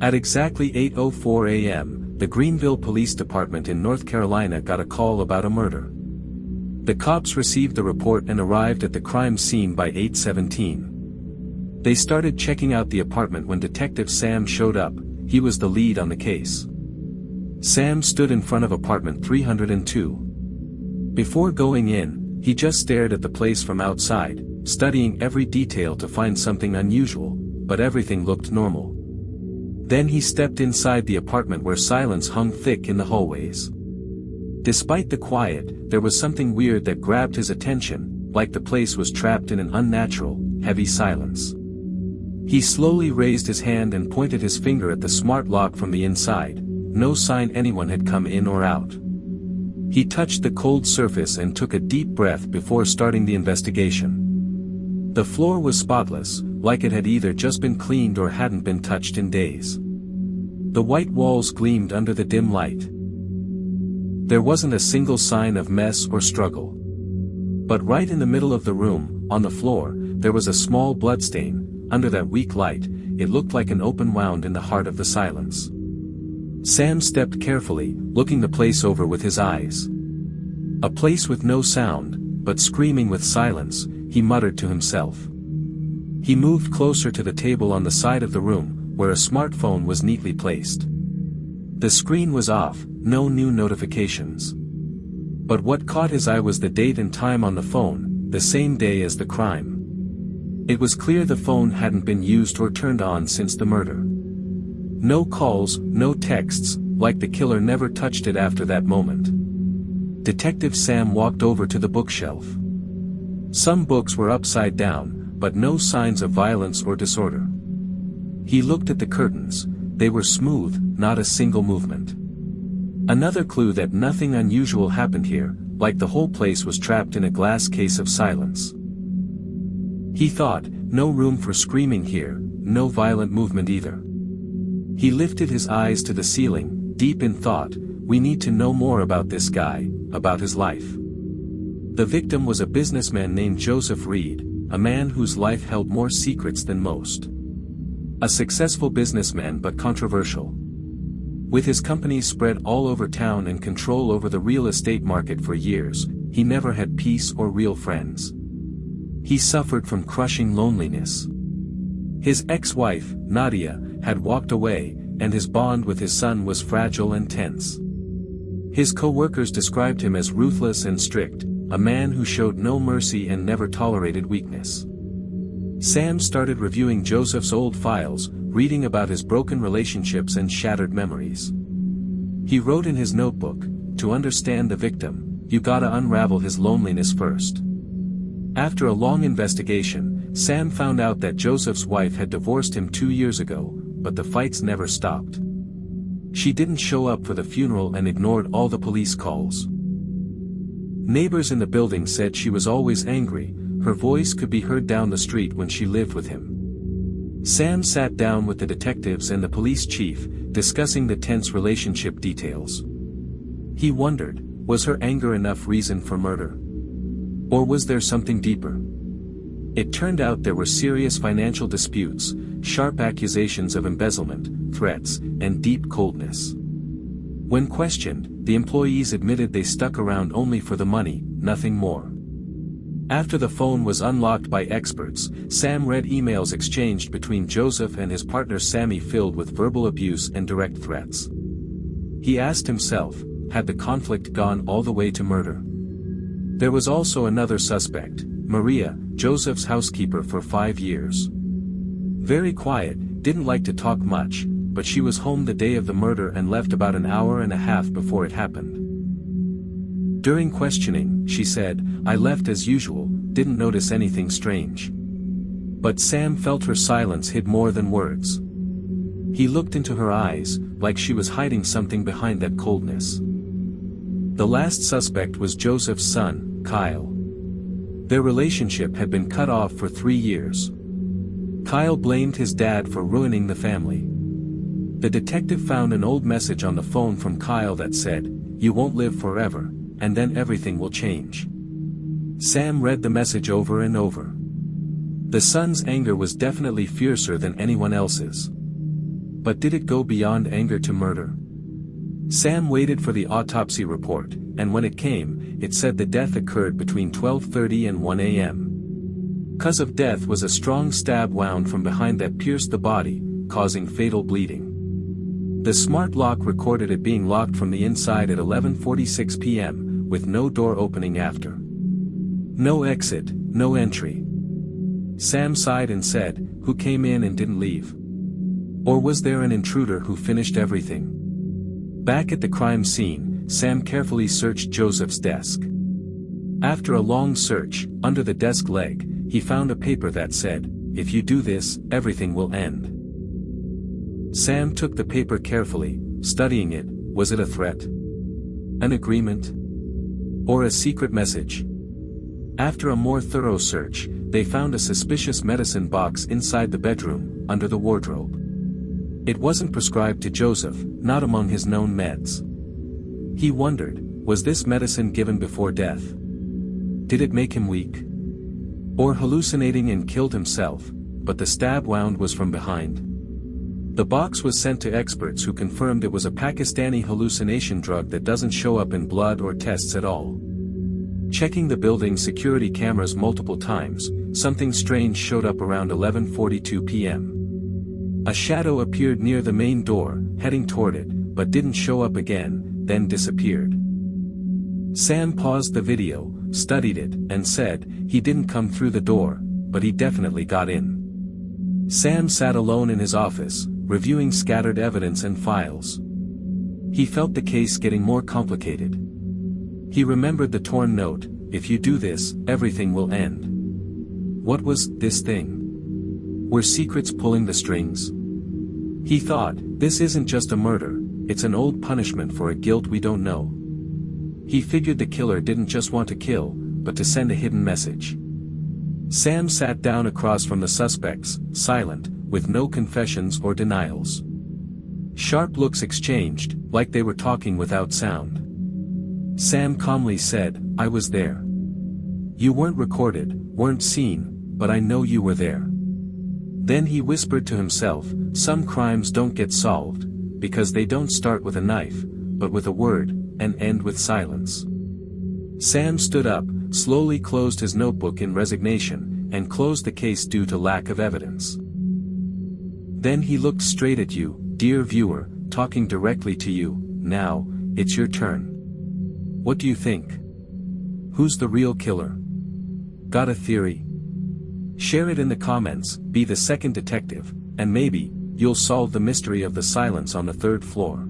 At exactly 8:04 a.m., the Greenville Police Department in North Carolina got a call about a murder. The cops received the report and arrived at the crime scene by 8:17. They started checking out the apartment when Detective Sam showed up. He was the lead on the case. Sam stood in front of apartment 302. Before going in, he just stared at the place from outside, studying every detail to find something unusual, but everything looked normal. Then he stepped inside the apartment where silence hung thick in the hallways. Despite the quiet, there was something weird that grabbed his attention, like the place was trapped in an unnatural, heavy silence. He slowly raised his hand and pointed his finger at the smart lock from the inside. No sign anyone had come in or out. He touched the cold surface and took a deep breath before starting the investigation. The floor was spotless, like it had either just been cleaned or hadn't been touched in days. The white walls gleamed under the dim light. There wasn't a single sign of mess or struggle. But right in the middle of the room, on the floor, there was a small bloodstain. Under that weak light, it looked like an open wound in the heart of the silence. Sam stepped carefully, looking the place over with his eyes. A place with no sound, but screaming with silence, he muttered to himself. He moved closer to the table on the side of the room, where a smartphone was neatly placed. The screen was off, no new notifications. But what caught his eye was the date and time on the phone, the same day as the crime. It was clear the phone hadn't been used or turned on since the murder. No calls, no texts, like the killer never touched it after that moment. Detective Sam walked over to the bookshelf. Some books were upside down, but no signs of violence or disorder. He looked at the curtains. They were smooth, not a single movement. Another clue that nothing unusual happened here, like the whole place was trapped in a glass case of silence. He thought, no room for screaming here, no violent movement either. He lifted his eyes to the ceiling, deep in thought. We need to know more about this guy, about his life. The victim was a businessman named Joseph Reed, a man whose life held more secrets than most. A successful businessman but controversial. With his companies spread all over town and control over the real estate market for years, he never had peace or real friends. He suffered from crushing loneliness. His ex-wife, Nadia, had walked away, and his bond with his son was fragile and tense. His co-workers described him as ruthless and strict, a man who showed no mercy and never tolerated weakness. Sam started reviewing Joseph's old files, reading about his broken relationships and shattered memories. He wrote in his notebook, "To understand the victim, you gotta unravel his loneliness first." After a long investigation, Sam found out that Joseph's wife had divorced him 2 years ago, but the fights never stopped. She didn't show up for the funeral and ignored all the police calls. Neighbors in the building said she was always angry. Her voice could be heard down the street when she lived with him. Sam sat down with the detectives and the police chief, discussing the tense relationship details. He wondered, was her anger enough reason for murder? Or was there something deeper? It turned out there were serious financial disputes, sharp accusations of embezzlement, threats, and deep coldness. When questioned, the employees admitted they stuck around only for the money, nothing more. After the phone was unlocked by experts, Sam read emails exchanged between Joseph and his partner Sammy filled with verbal abuse and direct threats. He asked himself, had the conflict gone all the way to murder? There was also another suspect, Maria, Joseph's housekeeper for 5 years. Very quiet, didn't like to talk much, but she was home the day of the murder and left about an hour and a half before it happened. During questioning, she said, "I left as usual, didn't notice anything strange." But Sam felt her silence hid more than words. He looked into her eyes, like she was hiding something behind that coldness. The last suspect was Joseph's son, Kyle. Their relationship had been cut off for 3 years. Kyle blamed his dad for ruining the family. The detective found an old message on the phone from Kyle that said, "You won't live forever, and then everything will change." Sam read the message over and over. The son's anger was definitely fiercer than anyone else's. But did it go beyond anger to murder? Sam waited for the autopsy report, and when it came, it said the death occurred between 12:30 and 1 a.m. Cause of death was a strong stab wound from behind that pierced the body, causing fatal bleeding. The smart lock recorded it being locked from the inside at 11:46 p.m., with no door opening after. No exit, no entry. Sam sighed and said, "Who came in and didn't leave? Or was there an intruder who finished everything?" Back at the crime scene, Sam carefully searched Joseph's desk. After a long search, under the desk leg, he found a paper that said, "If you do this, everything will end." Sam took the paper carefully, studying it. Was it a threat? An agreement? Or a secret message? After a more thorough search, they found a suspicious medicine box inside the bedroom, under the wardrobe. It wasn't prescribed to Joseph, not among his known meds. He wondered, was this medicine given before death? Did it make him weak? Or hallucinating and killed himself, but the stab wound was from behind? The box was sent to experts who confirmed it was a Pakistani hallucination drug that doesn't show up in blood or tests at all. Checking the building's security cameras multiple times, something strange showed up around 11:42 p.m. A shadow appeared near the main door, heading toward it, but didn't show up again, then disappeared. Sam paused the video, studied it, and said, he didn't come through the door, but he definitely got in. Sam sat alone in his office, reviewing scattered evidence and files. He felt the case getting more complicated. He remembered the torn note, "If you do this, everything will end." What was this thing? Were secrets pulling the strings? He thought, this isn't just a murder, it's an old punishment for a guilt we don't know. He figured the killer didn't just want to kill, but to send a hidden message. Sam sat down across from the suspects, silent, with no confessions or denials. Sharp looks exchanged, like they were talking without sound. Sam calmly said, "I was there. You weren't recorded, weren't seen, but I know you were there." Then he whispered to himself, "Some crimes don't get solved, because they don't start with a knife, but with a word, and end with silence." Sam stood up, slowly closed his notebook in resignation, and closed the case due to lack of evidence. Then he looked straight at you, dear viewer, talking directly to you. Now, it's your turn. What do you think? Who's the real killer? Got a theory? Share it in the comments, be the second detective, and maybe, you'll solve the mystery of the silence on the third floor.